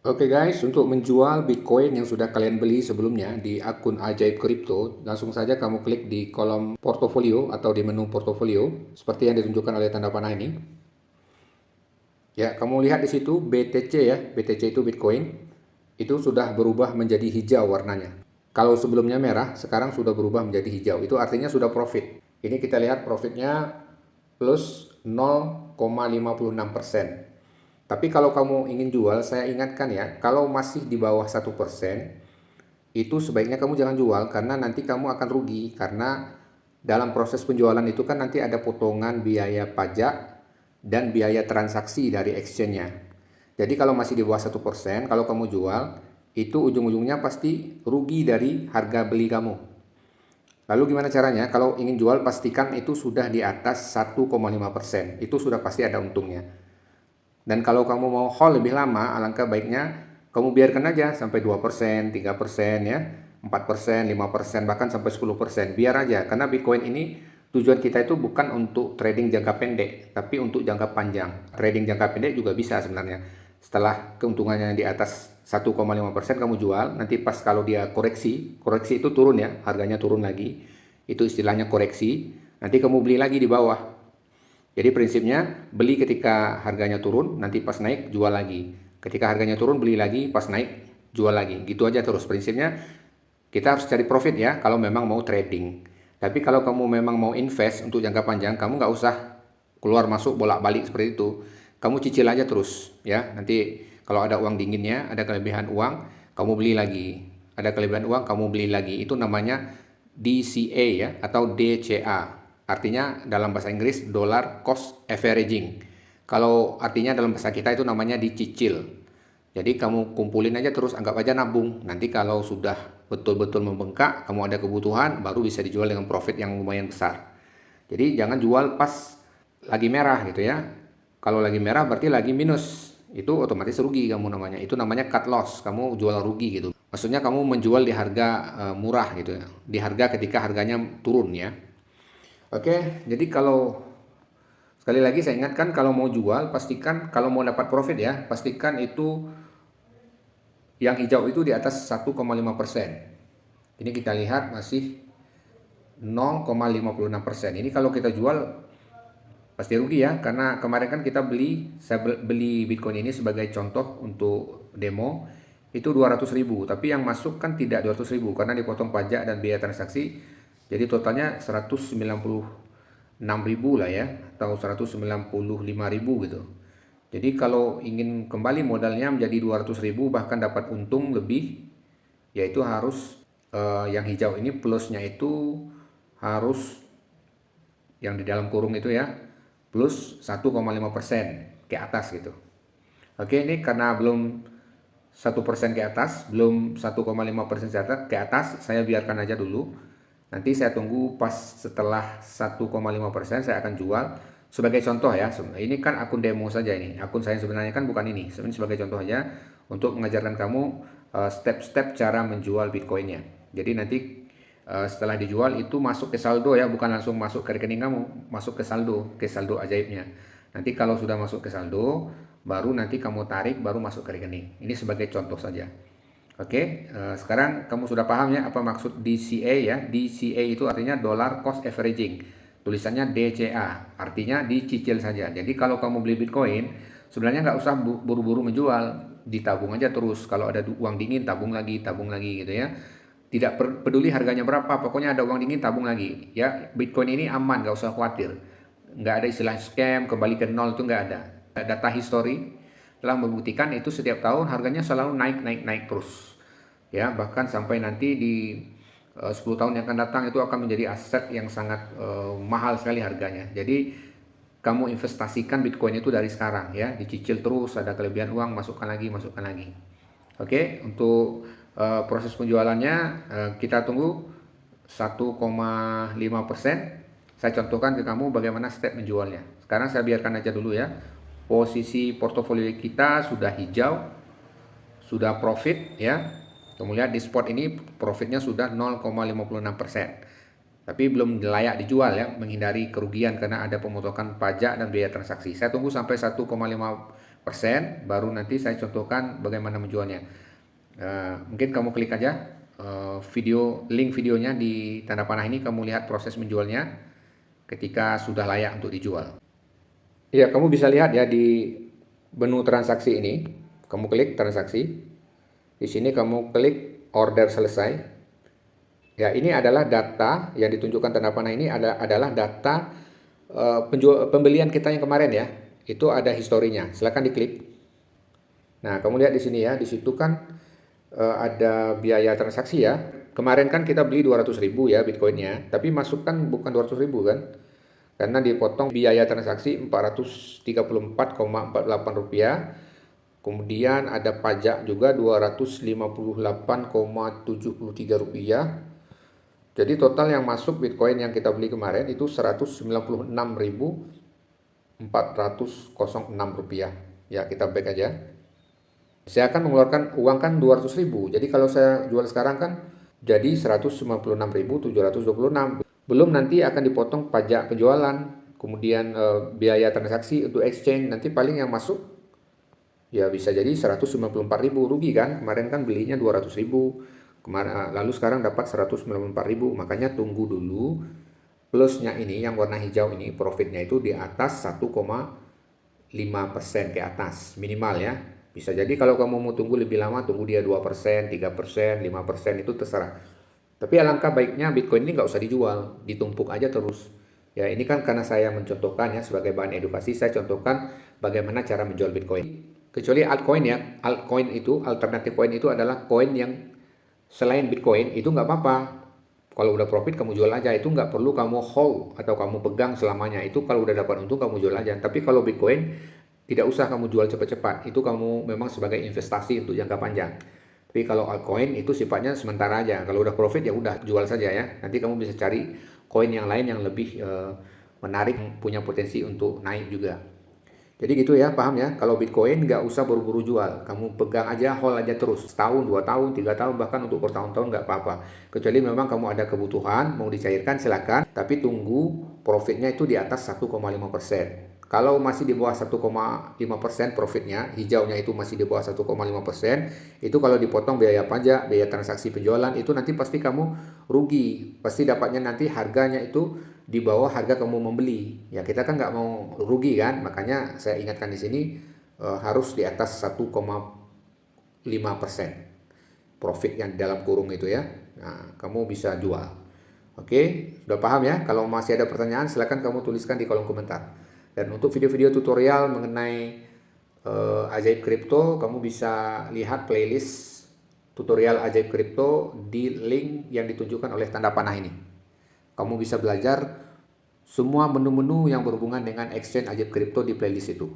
Oke guys, untuk menjual Bitcoin yang sudah kalian beli sebelumnya di akun Ajaib Kripto, langsung saja kamu klik di kolom portofolio atau di menu portofolio seperti yang ditunjukkan oleh tanda panah ini. Ya, kamu lihat di situ BTC ya, BTC itu Bitcoin, itu sudah berubah menjadi hijau warnanya. Kalau sebelumnya merah, sekarang sudah berubah menjadi hijau. Itu artinya sudah profit. Ini kita lihat profitnya plus 0,56%. Tapi kalau kamu ingin jual, saya ingatkan ya, kalau masih di bawah 1%, itu sebaiknya kamu jangan jual karena nanti kamu akan rugi. Karena dalam proses penjualan itu kan nanti ada potongan biaya pajak dan biaya transaksi dari exchange-nya. Jadi kalau masih di bawah 1%, kalau kamu jual, itu ujung-ujungnya pasti rugi dari harga beli kamu. Lalu gimana caranya? Kalau ingin jual, pastikan itu sudah di atas 1,5%. Itu sudah pasti ada untungnya. Dan kalau kamu mau hold lebih lama, alangkah baiknya kamu biarkan aja sampai 2%, 3% ya, 4%, 5%, bahkan sampai 10%. Biar aja, karena Bitcoin ini tujuan kita itu bukan untuk trading jangka pendek, tapi untuk jangka panjang. Trading jangka pendek juga bisa sebenarnya. Setelah keuntungannya di atas 1,5% kamu jual, nanti pas kalau dia koreksi, koreksi itu turun ya, harganya turun lagi. Itu istilahnya koreksi. Nanti kamu beli lagi di bawah. Jadi prinsipnya beli ketika harganya turun, nanti pas naik jual lagi. Ketika harganya turun beli lagi, pas naik jual lagi. Gitu aja terus prinsipnya. Kita harus cari profit ya kalau memang mau trading. Tapi kalau kamu memang mau invest untuk jangka panjang, kamu nggak usah keluar masuk bolak-balik seperti itu. Kamu cicil aja terus ya. Nanti kalau ada uang dinginnya, ada kelebihan uang, kamu beli lagi. Ada kelebihan uang, kamu beli lagi. Itu namanya DCA ya atau DCA. Artinya dalam bahasa Inggris dollar cost averaging. Kalau artinya dalam bahasa kita itu namanya dicicil. Jadi kamu kumpulin aja terus, anggap aja nabung. Nanti kalau sudah betul-betul membengkak, kamu ada kebutuhan, baru bisa dijual dengan profit yang lumayan besar. Jadi jangan jual pas lagi merah gitu ya. Kalau lagi merah berarti lagi minus. Itu otomatis rugi kamu namanya. Itu namanya cut loss. Kamu jual rugi gitu. Maksudnya kamu menjual di harga murah gitu ya. Di harga ketika harganya turun ya. Oke, jadi kalau sekali lagi saya ingatkan kalau mau jual pastikan kalau mau dapat profit ya, pastikan itu yang hijau itu di atas 1,5%. Ini kita lihat masih 0,56%. Ini kalau kita jual pasti rugi ya, karena kemarin kan kita saya beli Bitcoin ini sebagai contoh untuk demo itu 200.000, tapi yang masuk kan tidak 200.000 karena dipotong pajak dan biaya transaksi. Jadi totalnya 196.000 lah ya, atau 195.000 gitu. Jadi kalau ingin kembali modalnya menjadi 200.000 bahkan dapat untung lebih, yaitu harus yang hijau ini plusnya itu harus yang di dalam kurung itu ya, plus 1,5% ke atas gitu. Oke, ini karena belum 1% ke atas, belum 1,5% ke atas, saya biarkan aja dulu. Nanti saya tunggu pas setelah 1,5% saya akan jual. Sebagai contoh ya, ini kan akun demo saja ini. Akun saya sebenarnya kan bukan ini. Sebenarnya sebagai contoh aja untuk mengajarkan kamu step-step cara menjual Bitcoinnya. Jadi nanti setelah dijual itu masuk ke saldo ya, bukan langsung masuk ke rekening kamu, masuk ke saldo ajaibnya. Nanti kalau sudah masuk ke saldo, baru nanti kamu tarik, baru masuk ke rekening. Ini sebagai contoh saja. Oke, sekarang kamu sudah paham ya apa maksud DCA ya. DCA itu artinya dollar cost averaging. Tulisannya DCA, artinya dicicil saja. Jadi kalau kamu beli Bitcoin, sebenarnya nggak usah buru-buru menjual, ditabung aja terus. Kalau ada uang dingin, tabung lagi gitu ya. Tidak peduli harganya berapa, pokoknya ada uang dingin tabung lagi. Ya, Bitcoin ini aman, nggak usah khawatir. Nggak ada istilah scam, kembali ke nol itu nggak ada. Data history telah membuktikan itu setiap tahun harganya selalu naik terus. Ya, bahkan sampai nanti di 10 tahun yang akan datang itu akan menjadi aset yang sangat mahal sekali harganya. Jadi kamu investasikan Bitcoin itu dari sekarang ya, dicicil terus, ada kelebihan uang, masukkan lagi. Oke, untuk proses penjualannya kita tunggu 1,5%. Saya contohkan ke kamu bagaimana step menjualnya. Sekarang saya biarkan aja dulu ya. Posisi portofolio kita sudah hijau, sudah profit ya. Kemudian di spot ini profitnya sudah 0,56%. Tapi belum layak dijual ya, menghindari kerugian karena ada pemotongan pajak dan biaya transaksi. Saya tunggu sampai 1,5% baru nanti saya contohkan bagaimana menjualnya. Mungkin kamu klik aja link videonya di tanda panah ini, kamu lihat proses menjualnya ketika sudah layak untuk dijual. Ya, kamu bisa lihat ya di menu transaksi ini, kamu klik transaksi. Di sini kamu klik order selesai. Ya, ini adalah data yang ditunjukkan tanda panah ini adalah data pembelian kita yang kemarin ya. Itu ada historinya. Silakan diklik. Nah, kamu lihat di sini ya, di situ kan ada biaya transaksi ya. Kemarin kan kita beli 200.000 ya Bitcoinnya, tapi masuk kan bukan 200.000 kan? Karena dipotong biaya transaksi 434,48 rupiah. Kemudian ada pajak juga 258,73 rupiah. Jadi total yang masuk Bitcoin yang kita beli kemarin itu 196.406 rupiah. Ya, kita back aja. Saya akan mengeluarkan uang kan 200.000. Jadi kalau saya jual sekarang kan jadi 156.726. Belum nanti akan dipotong pajak penjualan, kemudian biaya transaksi untuk exchange, nanti paling yang masuk ya bisa jadi 194.000 rugi kan. Kemarin kan belinya 200.000. Lalu sekarang dapat 194.000. Makanya tunggu dulu plusnya ini yang warna hijau ini, profitnya itu di atas 1,5% ke atas minimal ya. Bisa jadi kalau kamu mau tunggu lebih lama, tunggu dia 2%, 3%, 5%, itu terserah. Tapi alangkah baiknya Bitcoin ini nggak usah dijual, ditumpuk aja terus. Ya, ini kan karena saya mencontohkan ya sebagai bahan edukasi, saya contohkan bagaimana cara menjual Bitcoin. Kecuali altcoin ya, altcoin itu, alternatif coin itu adalah koin yang selain Bitcoin, itu nggak apa-apa. Kalau udah profit kamu jual aja, itu nggak perlu kamu hold atau kamu pegang selamanya. Itu kalau udah dapat untung kamu jual aja. Tapi kalau Bitcoin tidak usah kamu jual cepat-cepat. Itu kamu memang sebagai investasi untuk jangka panjang. Tapi kalau altcoin itu sifatnya sementara aja. Kalau udah profit ya udah jual saja ya. Nanti kamu bisa cari koin yang lain yang lebih menarik, punya potensi untuk naik juga. Jadi gitu ya, paham ya? Kalau Bitcoin nggak usah buru-buru jual. Kamu pegang aja, hold aja terus. Setahun, 2 tahun, 3 tahun, bahkan untuk bertahun-tahun nggak apa-apa. Kecuali memang kamu ada kebutuhan, mau dicairkan silakan. Tapi tunggu profitnya itu di atas 1,5%. Kalau masih di bawah 1,5% profitnya, hijaunya itu masih di bawah 1,5%, itu kalau dipotong biaya pajak, biaya transaksi penjualan, itu nanti pasti kamu rugi. Pasti dapatnya nanti harganya itu di bawah harga kamu membeli. Ya kita kan nggak mau rugi kan, makanya saya ingatkan di sini harus di atas 1,5% profit yang dalam kurung itu ya. Nah, kamu bisa jual. Oke, sudah paham ya? Kalau masih ada pertanyaan silahkan kamu tuliskan di kolom komentar. Dan untuk video-video tutorial mengenai ajaib kripto, kamu bisa lihat playlist tutorial ajaib kripto di link yang ditunjukkan oleh tanda panah ini. Kamu bisa belajar semua menu-menu yang berhubungan dengan exchange ajaib kripto di playlist itu.